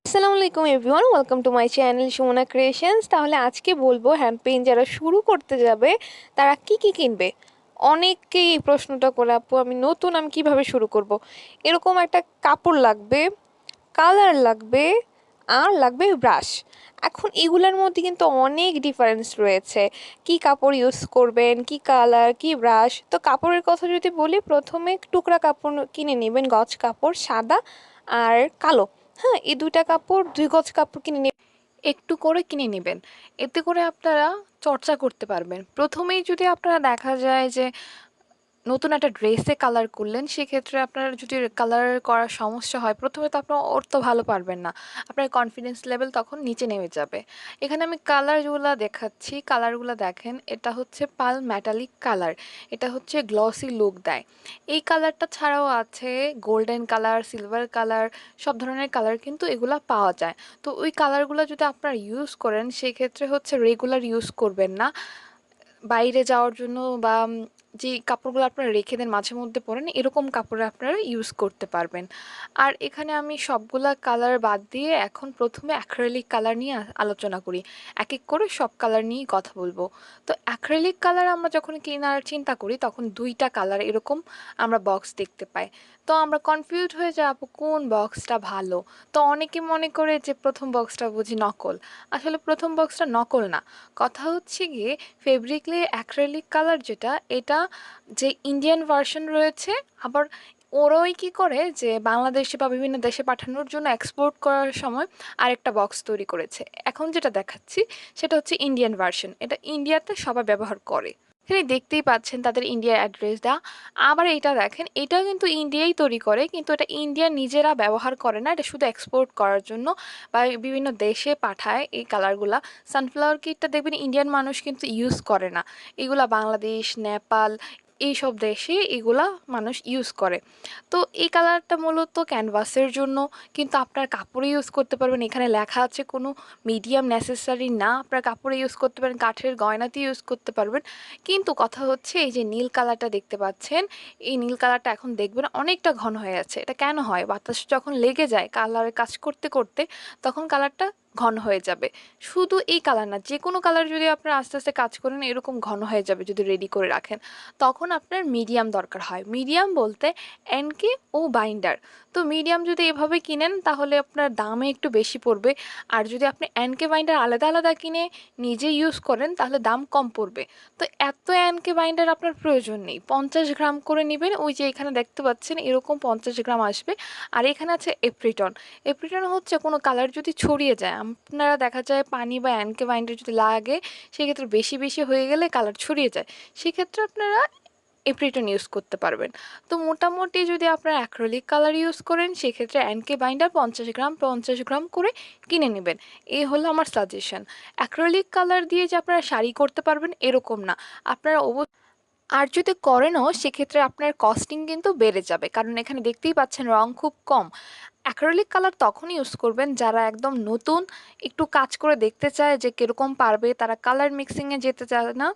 আসসালামু আলাইকুম everyone, welcome to my channel Sumana creations. তাহলে আজকে বলবো হ্যান্ড পেইন্ট যারা শুরু করতে যাবে তারা কি কি কিনবে। অনেকেই এই প্রশ্নটা করে, আপু আমি নতুন, আমি কিভাবে শুরু করব। এরকম একটা কাপড় লাগবে, কালার লাগবে, আর লাগবে ব্রাশ। এখন এগুলোর মধ্যে কিন্তু অনেক ডিফারেন্স রয়েছে, কি কাপড় ইউজ করবেন, কি কালার, কি ব্রাশ। তো কাপড়ের কথা যদি বলি, প্রথমে টুকরা কাপড় কিনে নেবেন, গজ কাপড় সাদা আর কালো। হ্যাঁ, এই দুইটা কাপড়, 2 গজ কাপড় কিনে নেবেন, একটু করে কিনে নেবেন। এতে করে আপনারা চর্চা করতে পারবেন। প্রথমেই যদি আপনারা দেখা যায় যে নতুন একটা ড্রেসে কালার করলেন, সেক্ষেত্রে আপনার যদি কালার করার সমস্যা হয়, প্রথমে তো আপনার ওর তো ভালো পারবেন না, আপনার কনফিডেন্স লেভেল তখন নিচে নেমে যাবে। এখানে আমি কালারগুলো দেখাচ্ছি, কালারগুলো দেখেন। এটা হচ্ছে পাল মেটালিক কালার, এটা হচ্ছে গ্লসি লুক দেয়। এই কালারটা ছাড়াও আছে গোল্ডেন কালার, সিলভার কালার, সব ধরনের কালার কিন্তু এগুলা পাওয়া যায়। তো ওই কালারগুলো যদি আপনারা ইউজ করেন, সেক্ষেত্রে হচ্ছে রেগুলার ইউজ করবেন না, বাইরে যাওয়ার জন্য বা যে কাপড়গুলো আপনারা রেখে দেন মাঝে মধ্যে পরেন, এরকম কাপড়ে আপনারা ইউজ করতে পারবেন। আর এখানে আমি সবগুলা কালার বাদ দিয়ে এখন প্রথমে অ্যাক্রিলিক কালার নিয়ে আলোচনা করি। এক এক করে সব কালার নিয়েই কথা বলবো। তো অ্যাক্রিলিক কালার আমরা যখন কেনার চিন্তা করি, তখন দুইটা কালার এরকম আমরা বক্স দেখতে পাই। তো আমরা কনফিউজড হয়ে যাই, আপু কোন বক্সটা ভালো। তো অনেকে মনে করে যে প্রথম বক্সটা বুঝি নকল। আসলে প্রথম বক্সটা নকল না। কথা হচ্ছে গিয়ে ফেব্রিকলি অ্যাক্রিলিক কালার যেটা, এটা যে ইন্ডিয়ান ভার্সন রয়েছে, আবার ওরাই কি করে যে বাংলাদেশে বা বিভিন্ন দেশে পাঠানোর জন্য এক্সপোর্ট করার সময় আরেকটা বক্স তৈরি করেছে। এখন যেটা দেখাচ্ছি সেটা হচ্ছে ইন্ডিয়ান ভার্সন, এটা ইন্ডিয়াতে সবাই ব্যবহার করে। এখানে দেখতেই পাচ্ছেন তাদের ইন্ডিয়ার অ্যাড্রেসটা। আবার এটা দেখেন, এটাও কিন্তু ইন্ডিয়াই তৈরি করে, কিন্তু এটা ইন্ডিয়া নিজেরা ব্যবহার করে না, এটা শুধু এক্সপোর্ট করার জন্য বা বিভিন্ন দেশে পাঠায় এই কালারগুলা। সানফ্লাওয়ার কিটটা দেখবেন ইন্ডিয়ান মানুষ কিন্তু ইউজ করে না, এগুলা বাংলাদেশ, নেপাল, এইসব দেশে এগুলা মানুষ ইউজ করে। তো এই কালারটা মূলত ক্যানভাসের জন্য, কিন্তু আপনার কাপড়ে ইউজ করতে পারবেন। এখানে লেখা আছে কোনো মিডিয়াম নেসেসারি না, আপনার কাপড়ে ইউজ করতে পারেন, কাঠের গয়নাতে ইউজ করতে পারবেন। কিন্তু কথা হচ্ছে এই যে নীল কালারটা দেখতে পাচ্ছেন, এই নীল কালারটা এখন দেখবেন অনেকটা ঘন হয়ে যাচ্ছে। এটা কেন হয়? বাতাস যখন লেগে যায় কালারের কাজ করতে করতে, তখন কালারটা ঘন হয়ে যাবে। শুধু এই কালার না, যে কোনো কালার যদি আপনারা আস্তে আস্তে কাজ করেন, এরকম ঘন হয়ে যাবে যদি রেডি করে রাখেন। তখন আপনার মিডিয়াম দরকার হয়। মিডিয়াম বলতে এনকে ও বাইন্ডার। তো মিডিয়াম যদি এভাবে কিনেন তাহলে আপনার দামে একটু বেশি পড়বে। আর যদি আপনি এনকে বাইন্ডার আলাদা আলাদা কিনে নিজে ইউজ করেন, তাহলে দাম কম পড়বে। তো এত এনকে বাইন্ডার আপনার প্রয়োজন নেই, 50 গ্রাম করে নেবেন। ওই যে এখানে দেখতে পাচ্ছেন এরকম 50 গ্রাম আসবে। আর এখানে আছে এপ্রিটন। এপ্রিটন হচ্ছে কোনো কালার যদি ছড়িয়ে যায়, আপনারা দেখা যায় পানি বা এনকে বাইন্ডার যদি লাগে, সেক্ষেত্রে বেশি বেশি হয়ে গেলে কালার ছড়িয়ে যায়, সেক্ষেত্রে আপনারা এপ্রিটন ইউজ করতে পারবেন। তো মোটামুটি যদি আপনারা অ্যাক্রিলিক কালার ইউজ করেন, সেক্ষেত্রে এনকে বাইন্ডার 50 গ্রাম 50 গ্রাম করে কিনে নেবেন। এই হলো আমার সাজেশন। অ্যাক্রিলিক কালার দিয়ে যে আপনারা শাড়ি করতে পারবেন এরকম না, আপনারা আর যদি করেনও, সেক্ষেত্রে আপনার কস্টিং কিন্তু বেড়ে যাবে, কারণ এখানে দেখতেই পাচ্ছেন রং খুব কম। অ্যাক্রিলিক কালার তখন ইউজ করবেন যারা একদম নতুন, একটু কাজ করে দেখতে চায় যে কীরকম পারবে, তারা কালার মিক্সিংয়ে যেতে চায় না।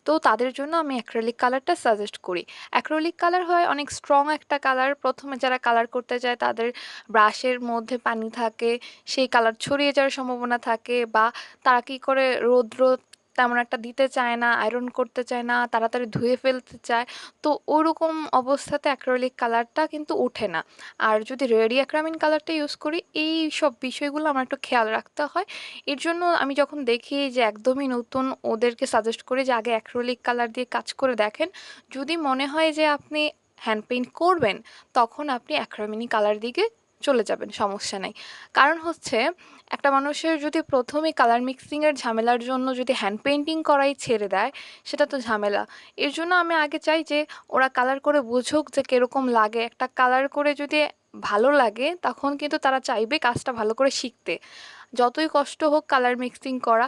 তো তাদের জন্য আমি অ্যাক্রিলিক কালারটা সাজেস্ট করি। অ্যাক্রিলিক কালার হয় অনেক স্ট্রং একটা কালার। প্রথমে যারা কালার করতে চায় তাদের ব্রাশের মধ্যে পানি থাকে, সেই কালার ছড়িয়ে যাওয়ার সম্ভাবনা থাকে, বা তারা কী করে রৌদ্র তেমন একটা দিতে চায় না, আয়রন করতে চায় না, তাড়াতাড়ি ধুয়ে ফেলতে চায়। তো ওরকম অবস্থাতে অ্যাক্রিলিক কালারটা কিন্তু ওঠে না। আর যদি রেডি অ্যাক্রামিন কালারটা ইউজ করি, এই সব বিষয়গুলো আমার একটু খেয়াল রাখতে হয়। এর জন্য আমি যখন দেখি যে একদমই নতুন, ওদেরকে সাজেস্ট করি যে আগে অ্যাক্রিলিক কালার দিয়ে কাজ করে দেখেন। যদি মনে হয় যে আপনি হ্যান্ড পেইন্ট করবেন, তখন আপনি অ্যাক্রামিনি কালার দিকে চলে যাবেন, সমস্যা নেই। কারণ হচ্ছে একটা মানুষের যদি প্রথমেই কালার মিক্সিংয়ের ঝামেলার জন্য যদি হ্যান্ড পেইন্টিং করাই ছেড়ে দেয়, সেটা তো ঝামেলা। এর জন্য আমি আগে চাই যে ওরা কালার করে বুঝুক যে কীরকম লাগে। একটা কালার করে যদি ভালো লাগে, তখন কিন্তু তারা চাইবে কাজটা ভালো করে শিখতে। যতই কষ্ট হোক কালার মিক্সিং করা,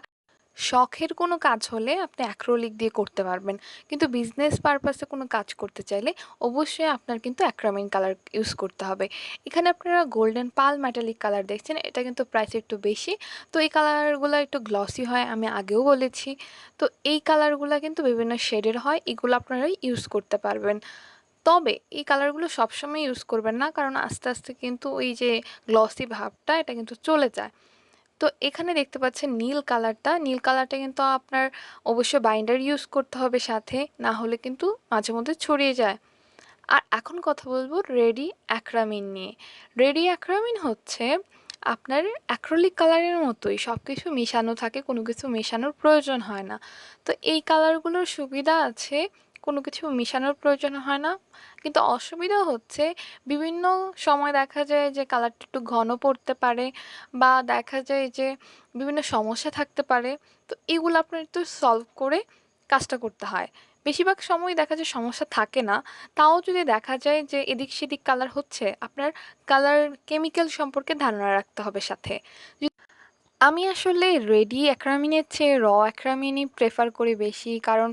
শখের কোনো কাজ হলে আপনি অ্যাক্রিলিক দিয়ে করতে পারবেন। কিন্তু বিজনেস পারপাসে কোনো কাজ করতে চাইলে অবশ্যই আপনার কিন্তু অ্যাক্রামিন কালার ইউজ করতে হবে। এখানে আপনারা গোল্ডেন পাল মেটালিক কালার দেখছেন, এটা কিন্তু প্রাইস একটু বেশি। তো এই কালারগুলো একটু গ্লসি হয়, আমি আগেও বলেছি। তো এই কালারগুলো কিন্তু বিভিন্ন শেডের হয়, এগুলো আপনারা ইউজ করতে পারবেন। তবে এই কালারগুলো সবসময় ইউজ করবেন না, কারণ আস্তে আস্তে কিন্তু ওই যে গ্লসি ভাবটা এটা কিন্তু চলে যায়। তো এখানে দেখতে পাচ্ছেন নীল কালারটা কিন্তু আপনার অবশ্যই বাইন্ডার ইউজ করতে হবে সাথে, না হলে কিন্তু মাঝে মধ্যে ছড়িয়ে যায়। আর এখন কথা বলবো রেডি অ্যাক্রামিন নিয়ে। রেডি অ্যাক্রামিন হচ্ছে আপনার অ্যাক্রিলিক কালারের মতোই সব কিছু মেশানো থাকে, কোনো কিছু মেশানোর প্রয়োজন হয় না। তো এই কালারগুলোর সুবিধা আছে, কোনো কিছু মেশানোর প্রয়োজন হয় না, কিন্তু অসুবিধা হচ্ছে বিভিন্ন সময় দেখা যায় যে কালারটা একটু ঘন পড়তে পারে, বা দেখা যায় যে বিভিন্ন সমস্যা থাকতে পারে। তো এগুলো আপনার একটু সলভ করে কাজটা করতে হয়। বেশিরভাগ সময় দেখা যায় সমস্যা থাকে না, তাও যদি দেখা যায় যে এদিক সেদিক কালার হচ্ছে, আপনার কালার কেমিক্যাল সম্পর্কে ধারণা রাখতে হবে সাথে। আমি আসলে রেডি অ্যাক্রামিনের চেয়ে র অ্যাক্রামিনই প্রেফার করি বেশি, কারণ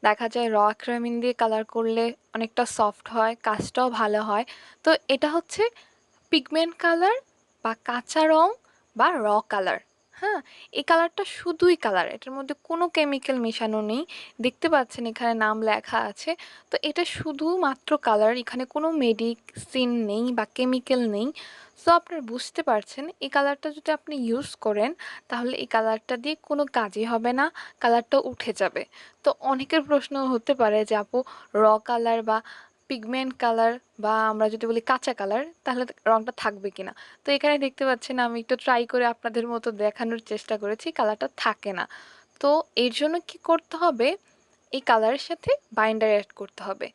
দেখা যায় র অ্যাক্রামিন দিয়ে কালার করলে অনেকটা সফট হয়, কাজটাও ভালো হয়। তো এটা হচ্ছে পিগমেন্ট কালার বা কাঁচা রং বা র কালার। হ্যাঁ, এই কালারটা শুধুই কালার, এটার মধ্যে কোনো কেমিক্যাল মেশানো নেই। দেখতে পাচ্ছেন এখানে নাম লেখা আছে। তো এটা শুধুমাত্র কালার, এখানে কোনো মেডিসিন নেই বা কেমিক্যাল নেই। সো আপনারা বুঝতে পারছেন এই কালারটা যদি আপনি ইউজ করেন, তাহলে এই কালারটা দিয়ে কোনো কাজই হবে না, কালারটা উঠে যাবে। তো অনেকের প্রশ্ন হতে পারে যে আপু, র কালার বা পিগমেন্ট কালার বা আমরা যদি বলি কাঁচা কালার, তাহলে রংটা থাকবে কিনা। তো এখানে দেখতে পাচ্ছেন আমি একটু ট্রাই করে আপনাদের মতো দেখানোর চেষ্টা করেছি, কালারটা থাকে না। তো এর জন্য কি করতে হবে, এই কালারের সাথে বাইন্ডার অ্যাড করতে হবে।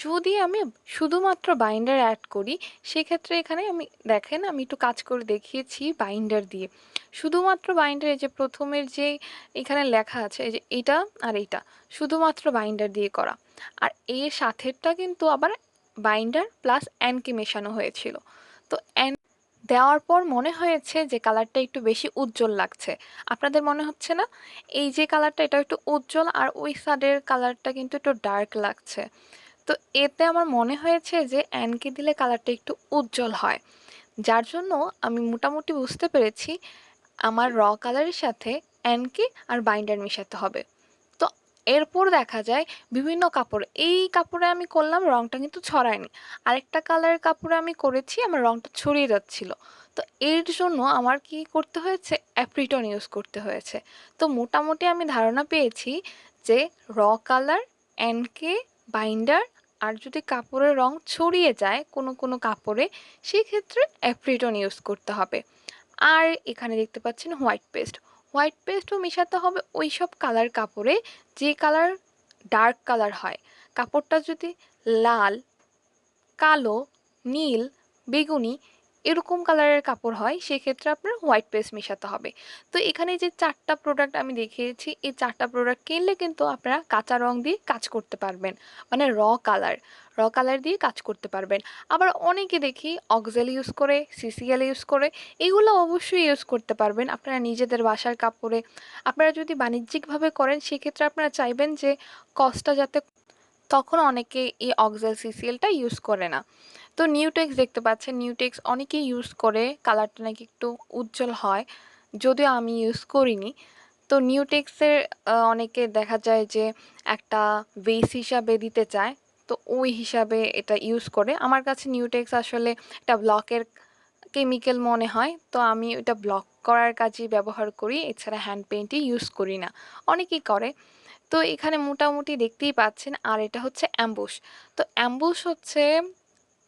যদি আমি শুধুমাত্র বাইন্ডার অ্যাড করি, সেক্ষেত্রে এখানে আমি দেখেন আমি একটু কাজ করে দেখিয়েছি বাইন্ডার দিয়ে। শুধুমাত্র বাইন্ডার, এই যে প্রথমের যে এখানে লেখা আছে এই যে এইটা আর এইটা, শুধুমাত্র বাইন্ডার দিয়ে করা। আর এর সাথেরটা কিন্তু আবার বাইন্ডার প্লাস অ্যানকে মেশানো হয়েছিল। তো অ্যান দেওয়ার পর মনে হয়েছে যে কালারটা একটু বেশি উজ্জ্বল লাগছে। আপনাদের মনে হচ্ছে না? এই যে কালারটা এটা একটু উজ্জ্বল, আর ওই সাইডের কালারটা কিন্তু একটু ডার্ক লাগছে। তো এতে আমার মনে হয়েছে যে অ্যানকে দিলে কালারটা একটু উজ্জ্বল হয়, যার জন্য আমি মোটামুটি বুঝতে পেরেছি আমার র কালারের সাথে অ্যানকে আর বাইন্ডার মেশাতে হবে। তো এরপর দেখা যায় বিভিন্ন কাপড়, এই কাপড়ে আমি করলাম রংটা কিন্তু ছড়ায়নি, আরেকটা কালারের কাপড়ে আমি করেছি আমার রংটা ছড়িয়ে যাচ্ছিল। তো এর জন্য আমার কি করতে হয়েছে, অ্যাপ্রিটন ইউজ করতে হয়েছে। তো মোটামুটি আমি ধারণা পেয়েছি যে র কালার, এনকে, বাইন্ডার, আর যদি কাপড়ের রং ছড়িয়ে যায় কোনো কোনো কাপড়ে, সেক্ষেত্রে অ্যাপ্রিটন ইউজ করতে হবে। আর এখানে দেখতে পাচ্ছেন হোয়াইট পেস্ট, হোয়াইট পেস্টও মেশাতে হবে ওই সব কালার কাপড়ে যে কালার ডার্ক কালার হয়। কাপড়টা যদি লাল, কালো, নীল, বেগুনি এরকম কালারের কাপড় হয়, সেক্ষেত্রে আপনার হোয়াইট পেস্ট মেশাতে হবে। তো এখানে যে চারটা প্রোডাক্ট আমি দেখিয়েছি, এই চারটা প্রোডাক্ট কিনলে কিন্তু আপনারা কাঁচা রং দিয়ে কাজ করতে পারবেন, মানে র কালার দিয়ে কাজ করতে পারবেন। আবার অনেকে দেখি অক্সেল ইউজ করে, সিসিএল ইউজ করে, এগুলো অবশ্যই ইউজ করতে পারবেন আপনারা নিজেদের বাসার কাপড়ে। আপনারা যদি বাণিজ্যিকভাবে করেন, সেক্ষেত্রে আপনারা চাইবেন যে কস্টটা যাতে, তখন অনেকে এই অক্সাল সিসিএলটা ইউজ করে না। তো নিউটেক্স দেখতে পাচ্ছেন, নিউটেক্স অনেকেই ইউজ করে, কালারটা নাকি একটু উজ্জ্বল হয়, যদিও আমি ইউজ করিনি। তো নিউটেক্সের অনেকে দেখা যায় যে একটা বেস হিসাবে দিতে চায়, তো ওই হিসাবে এটা ইউজ করে। আমার কাছে নিউটেক্স আসলে একটা ব্লকের কেমিক্যাল মনে হয়, তো আমি ওটা ব্লক করার কাজেই ব্যবহার করি, এছাড়া হ্যান্ড পেইন্টই ইউজ করি না, অনেকেই করে। তো এখানে মোটামুটি দেখতেই পাচ্ছেন, আর এটা হচ্ছে অ্যাম্বুশ। তো অ্যাম্বুশ হচ্ছে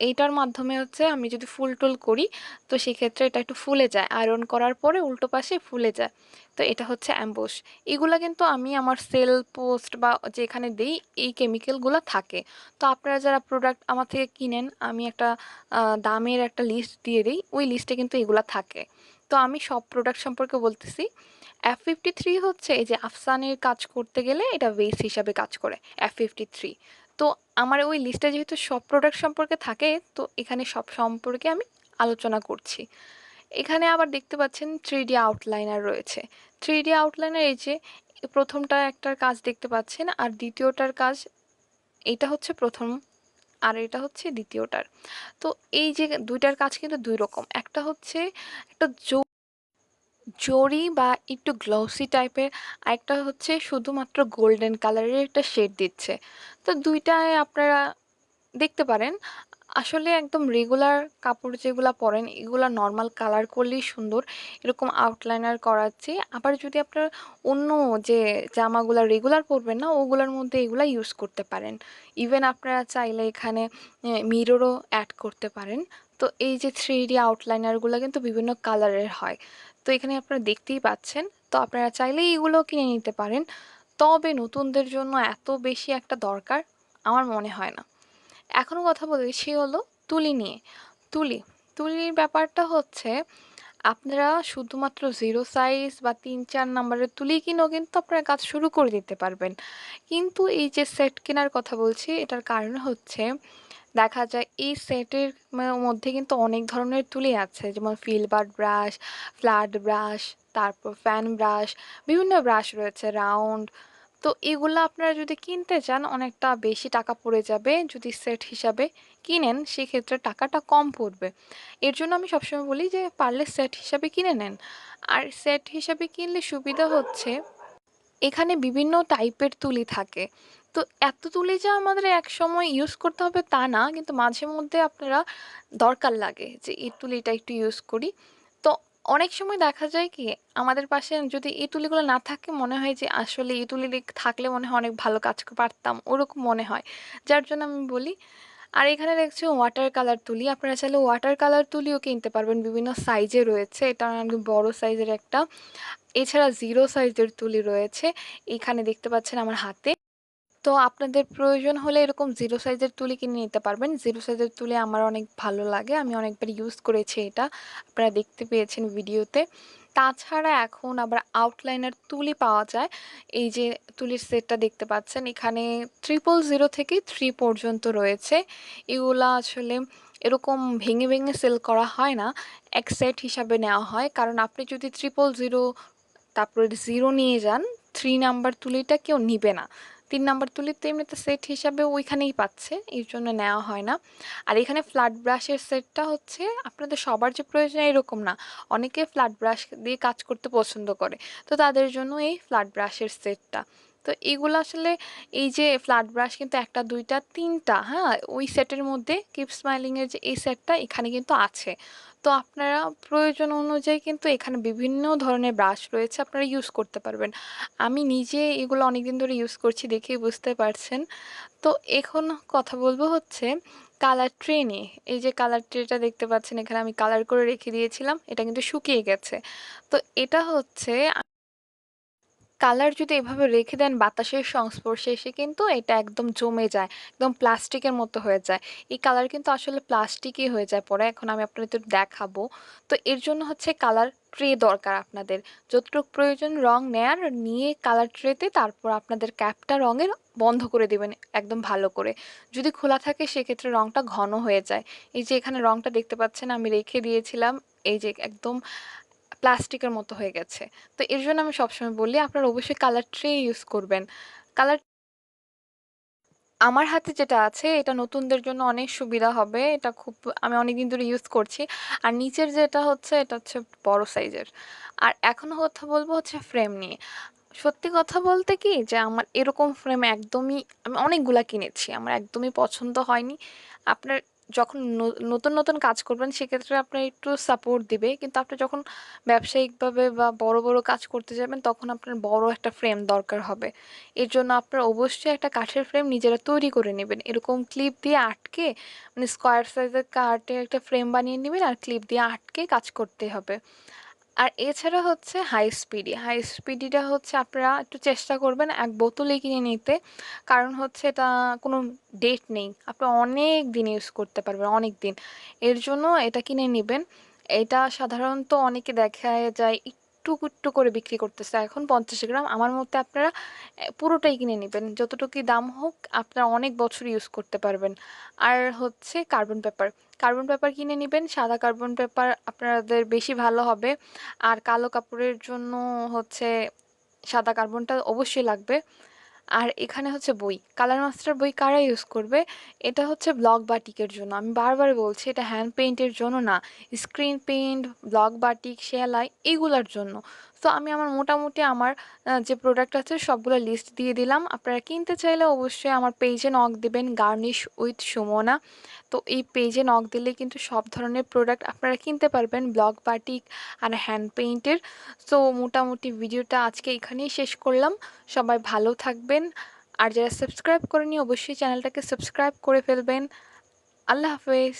এইটার মাধ্যমে হচ্ছে আমি যদি ফুল টুল করি, তো সেক্ষেত্রে এটা একটু ফুলে যায়, আয়রন করার পরে উল্টো পাশে ফুলে যায়। তো এটা হচ্ছে অ্যাম্বুশ। এগুলা কিন্তু আমি আমার সেল পোস্ট বা যেখানে দেই এই কেমিক্যালগুলো থাকে। তো আপনারা যারা প্রোডাক্ট আমার থেকে কিনেন, আমি একটা দামের একটা লিস্ট দিয়ে দিই, ওই লিস্টে কিন্তু এগুলা থাকে। তো আমি সব প্রোডাক্ট সম্পর্কে বলতেছি। F53 হচ্ছে এই যে আফসানের কাজ করতে গেলে এটা বেস হিসাবে কাজ করে, F53। তো আমার ওই লিস্টে যেহেতু সব প্রোডাক্ট সম্পর্কে থাকে, তো এখানে সব সম্পর্কে আমি আলোচনা করছি। এখানে আবার দেখতে পাচ্ছেন 3D আউটলাইনার রয়েছে। 3D আউটলাইনার এই যে প্রথমটা একটার কাজ দেখতে পাচ্ছেন, আর দ্বিতীয়টার কাজ, এটা হচ্ছে প্রথম আর এটা হচ্ছে দ্বিতীয়টার। তো এই যে দুইটার কাজ কিন্তু দুই রকম, একটা হচ্ছে একটা জরি বা একটু গ্লসি টাইপের, আরেকটা হচ্ছে শুধুমাত্র গোল্ডেন কালারের একটা শেড দিচ্ছে। তো দুইটায় আপনারা দেখতে পারেন। আসলে একদম রেগুলার কাপড় যেগুলা পরেন এগুলা নর্মাল কালার করলেই সুন্দর, এরকম আউটলাইনার করার চেয়ে। আবার যদি আপনার অন্য যে জামাগুলা রেগুলার পরবেন না ওগুলোর মধ্যে এগুলা ইউজ করতে পারেন। ইভেন আপনারা চাইলে এখানে মিররও অ্যাড করতে পারেন। তো এই যে 3D আউটলাইনারগুলো কিন্তু বিভিন্ন কালারের হয়, তো এখানে আপনারা দেখতেই পাচ্ছেন। তো আপনারা চাইলে এগুলো কিনে নিতে পারেন, তবে নতুনদের জন্য এত বেশি একটা দরকার আমার মনে হয় না। এখনো কথা বলি সে হলো তুলি নিয়ে। তুলি তুলির ব্যাপারটা হচ্ছে আপনারা শুধুমাত্র 0 সাইজ বা 3-4 নাম্বারের তুলি কিনেও কিন্তু আপনারা কাজ শুরু করে দিতে পারবেন। কিন্তু এই যে সেট কেনার কথা বলছি এটার কারণ হচ্ছে দেখা যায় এই সেটের মধ্যে কিন্তু অনেক ধরনের তুলি আছে, যেমন ফিলবার ব্রাশ, ফ্ল্যাট ব্রাশ, তারপর ফ্যান ব্রাশ, বিভিন্ন ব্রাশ রয়েছে রাউন্ড। তো এগুলো আপনারা যদি কিনতে চান অনেকটা বেশি টাকা পড়ে যাবে, যদি সেট হিসাবে কিনেন সেক্ষেত্রে টাকাটা কম পড়বে। এর জন্য আমি সবসময় বলি যে পারলে সেট হিসাবে কিনে নেন। আর সেট হিসাবে কিনলে সুবিধা হচ্ছে এখানে বিভিন্ন টাইপের তুলি থাকে। তো এত তুলি যে আমাদের একসময় ইউজ করতে হবে তা না, কিন্তু মাঝে মধ্যে আপনারা দরকার লাগে যে এই তুলিটা একটু ইউজ করি। তো অনেক সময় দেখা যায় কি আমাদের পাশে যদি এই তুলিগুলো না থাকে মনে হয় যে আসলে এই তুলি থাকলে মনে হয় অনেক ভালো কাজ পারতাম, ওরকম মনে হয়। যার জন্য আমি বলি। আর এখানে দেখছি ওয়াটার কালার তুলি, আপনারা চাইলে ওয়াটার কালার তুলিও কিনতে পারবেন, বিভিন্ন সাইজে রয়েছে, এটা অনেক বড় সাইজের একটা। এছাড়া 0 সাইজের তুলি রয়েছে, এখানে দেখতে পাচ্ছেন আমার হাতে। তো আপনাদের প্রয়োজন হলে এরকম 0 সাইজের তুলি কিনে নিতে পারবেন। 0 সাইজের তুলি আমার অনেক ভালো লাগে, আমি অনেকবার ইউজ করেছি এটা, আপনারা দেখতে পেয়েছেন ভিডিওতে। তাছাড়া এখন আবার আউটলাইনার তুলি পাওয়া যায়। এই যে তুলির সেটটা দেখতে পাচ্ছেন এখানে 000 থেকে 3 পর্যন্ত রয়েছে। এগুলা আসলে এরকম ভেঙে ভেঙে সেল করা হয় না, এক সেট হিসাবে নেওয়া হয়। কারণ আপনি যদি 000 তারপরে 0 নিয়ে যান, 3 নাম্বার তুলিটা কেউ নিবে না। 3 নাম্বার তুলি তো এমনিতে সেট হিসাবে ওইখানেই পাচ্ছে, এই জন্য নেওয়া হয় না। আর এখানে ফ্ল্যাট ব্রাশের সেটটা হচ্ছে আপনাদের সবার যে প্রয়োজন এরকম না, অনেকে ফ্ল্যাট ব্রাশ দিয়ে কাজ করতে পছন্দ করে, তো তাদের জন্য এই ফ্ল্যাট ব্রাশের সেটটা। তো এগুলো আসলে এই যে ফ্ল্যাট ব্রাশ কিন্তু একটা দুইটা তিনটা, হ্যাঁ, ওই সেটের মধ্যে কিপ স্মাইলিংয়ের যে এই সেটটা এখানে কিন্তু আছে। তো আপনারা প্রয়োজন অনুযায়ী কিন্তু এখানে বিভিন্ন ধরনের ব্রাশ রয়েছে, আপনারা ইউজ করতে পারবেন। আমি নিজে এগুলো অনেকদিন ধরে ইউজ করছি দেখেই বুঝতে পারছেন। তো এখন কথা বলবো হচ্ছে কালার ট্রে নিয়ে। এই যে কালার ট্রেটা দেখতে পাচ্ছেন এখানে আমি কালার করে রেখে দিয়েছিলাম, এটা কিন্তু শুকিয়ে গেছে। তো এটা হচ্ছে কালার যদি এভাবে রেখে দেন বাতাসের সংস্পর্শে এসে কিন্তু এটা একদম জমে যায়, একদম প্লাস্টিকের মতো হয়ে যায়। এই কালার কিন্তু আসলে প্লাস্টিকই হয়ে যায় পরে, এখন আমি আপনাদের দেখাবো। তো এর জন্য হচ্ছে কালার ট্রে দরকার আপনাদের। যতটুকু প্রয়োজন রং নেয়ার নিয়ে কালার ট্রেতে তারপর আপনাদের ক্যাপটা রঙের বন্ধ করে দিবেন একদম ভালো করে। যদি খোলা থাকে সেক্ষেত্রে রংটা ঘন হয়ে যায়। এই যে এখানে রংটা দেখতে পাচ্ছেন আমি রেখে দিয়েছিলাম, এই যে একদম প্লাস্টিকের মতো হয়ে গেছে। তো এর জন্য আমি সবসময় বলি আপনারা অবশ্যই কালার ট্রে ইউজ করবেন। কালার আমার হাতে যেটা আছে এটা নতুনদের জন্য অনেক সুবিধা হবে, এটা খুব আমি অনেকদিন ধরে ইউজ করছি। আর নিচের যেটা হচ্ছে এটা হচ্ছে বড় সাইজের। আর এখন কথা বলবো হচ্ছে ফ্রেম নিয়ে। সত্যি কথা বলতে কি যে আমার এরকম ফ্রেম একদমই, আমি অনেকগুলা কিনেছি, আমার একদমই পছন্দ হয়নি। আপনার যখন নতুন নতুন কাজ করবেন সেক্ষেত্রে আপনার একটু সাপোর্ট দিবে, কিন্তু আপনি যখন ব্যবসায়িকভাবে বা বড় বড় কাজ করতে যাবেন তখন আপনার বড় একটা ফ্রেম দরকার হবে। এর জন্য আপনার অবশ্যই একটা কাঠের ফ্রেম নিজেরা তৈরি করে নেবেন, এরকম ক্লিপ দিয়ে আটকে, মানে স্কোয়ার সাইজের কাঠের একটা ফ্রেম বানিয়ে নেবেন আর ক্লিপ দিয়ে আটকে কাজ করতে হবে। আর এছাড়া হচ্ছে হাই স্পিডিটা হচ্ছে আপনারা একটু চেষ্টা করবেন এক বোতলে কিনে নিতে। কারণ হচ্ছে এটা কোনো ডেট নেই, আপনি অনেক দিন ইউজ করতে পারবেন, অনেক দিন। এর জন্য এটা কিনে নেবেন। এটা সাধারণত অনেকে দেখা যায় একটু একটু করে বিক্রি করতেছে এখন 50 গ্রাম, আমার মতে আপনারা পুরোটাই কিনে নেবেন, যতটুকুই দাম হোক আপনারা অনেক বছর ইউজ করতে পারবেন। আর হচ্ছে কার্বন পেপার কিনে নেবেন, সাদা কার্বন পেপার আপনাদের বেশি ভালো হবে। আর কালো কাপড়ের জন্য হচ্ছে সাদা কার্বনটা অবশ্যই লাগবে। আর এখানে হচ্ছে বই, কালার মাস্টার বই কারা ইউজ করবে, এটা হচ্ছে ব্লক বাটিকের জন্য, আমি বারবার বলছি এটা হ্যান্ড পেইন্টের জন্য না, স্ক্রিন পেইন্ট, ব্লক বাটিক, সেলাই এগুলার জন্য। তো আমি আমার মোটামুটি আমার যে প্রোডাক্ট আছে সবগুলো লিস্ট দিয়ে দিলাম। আপনারা কিনতে চাইলে অবশ্যই আমার পেজে নক দিবেন, গার্নিশ উইথ সুমনা। তো এই পেজে নক দিলে কিন্তু সব ধরনের প্রোডাক্ট আপনারা কিনতে পারবেন, ব্লক বাটিক আর হ্যান্ড পেইন্টের। সো মোটামুটি ভিডিওটা আজকে এখানেই শেষ করলাম। সবাই ভালো থাকবেন, আর যারা সাবস্ক্রাইব করেনি অবশ্যই চ্যানেলটাকে সাবস্ক্রাইব করে ফেলবেন। আল্লাহ হাফেজ।